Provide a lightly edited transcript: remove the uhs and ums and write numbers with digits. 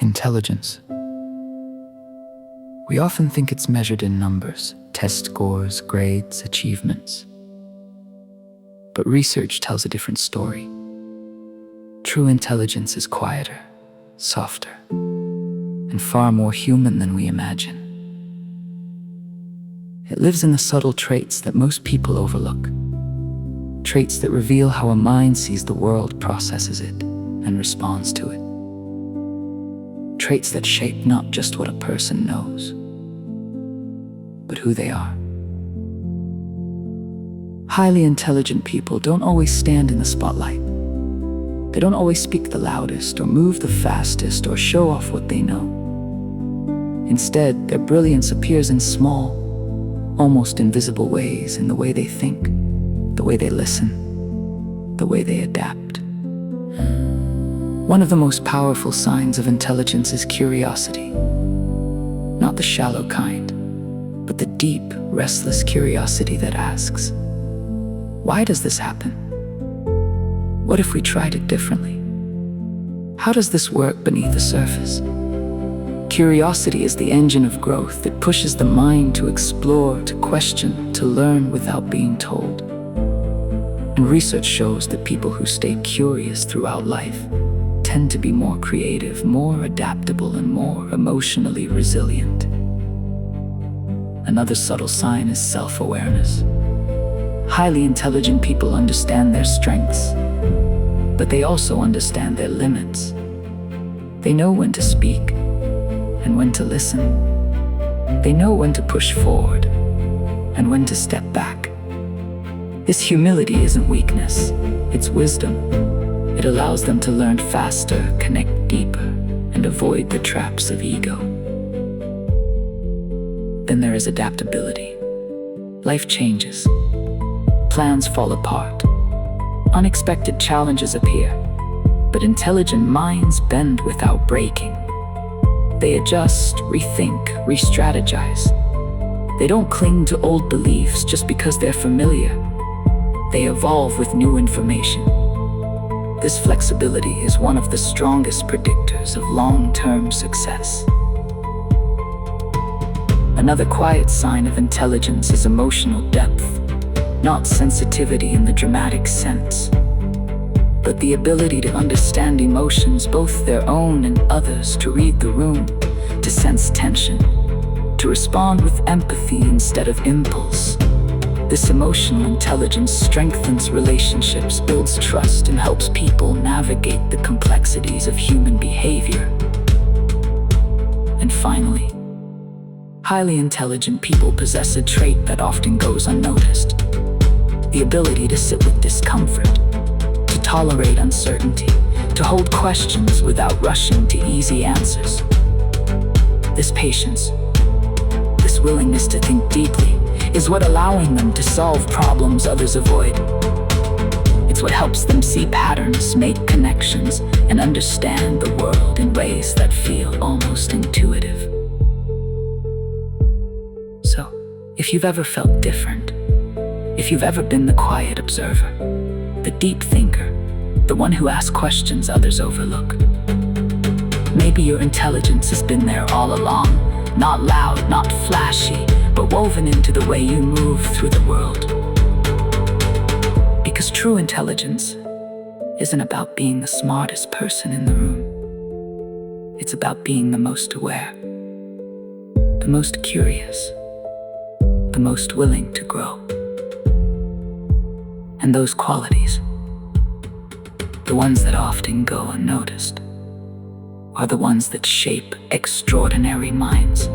Intelligence. We often think it's measured in numbers, test scores, grades, achievements. But research tells a different story. True intelligence is quieter, softer, and far more human than we imagine. It lives in the subtle traits that most people overlook. Traits that reveal how a mind sees the world, processes it, and responds to it. Traits that shape not just what a person knows, but who they are. Highly intelligent people don't always stand in the spotlight. They don't always speak the loudest, or move the fastest, or show off what they know. Instead, their brilliance appears in small, almost invisible ways, in the way they think, the way they listen, the way they adapt. One of the most powerful signs of intelligence is curiosity. Not the shallow kind, but the deep, restless curiosity that asks, why does this happen? What if we tried it differently? How does this work beneath the surface? Curiosity is the engine of growth that pushes the mind to explore, to question, to learn without being told. And research shows that people who stay curious throughout life tend to be more creative, more adaptable, and more emotionally resilient. Another subtle sign is self-awareness. Highly intelligent people understand their strengths, but they also understand their limits. They know when to speak and when to listen. They know when to push forward and when to step back. This humility isn't weakness, it's wisdom. It allows them to learn faster, connect deeper, and avoid the traps of ego. Then there is adaptability. Life changes. Plans fall apart. Unexpected challenges appear. But intelligent minds bend without breaking. They adjust, rethink, re-strategize. They don't cling to old beliefs just because they're familiar. They evolve with new information. This flexibility is one of the strongest predictors of long-term success. Another quiet sign of intelligence is emotional depth, not sensitivity in the dramatic sense, but the ability to understand emotions, both their own and others, to read the room, to sense tension, to respond with empathy instead of impulse. This emotional intelligence strengthens relationships, builds trust, and helps people navigate the complexities of human behavior. And finally, highly intelligent people possess a trait that often goes unnoticed: the ability to sit with discomfort, to tolerate uncertainty, to hold questions without rushing to easy answers. This patience, this willingness to think deeply, is what allowing them to solve problems others avoid. It's what helps them see patterns, make connections, and understand the world in ways that feel almost intuitive. So, if you've ever felt different, if you've ever been the quiet observer, the deep thinker, the one who asks questions others overlook, maybe your intelligence has been there all along, not loud, not flashy, but woven into the way you move through the world. Because true intelligence isn't about being the smartest person in the room. It's about being the most aware, the most curious, the most willing to grow. And those qualities, the ones that often go unnoticed, are the ones that shape extraordinary minds.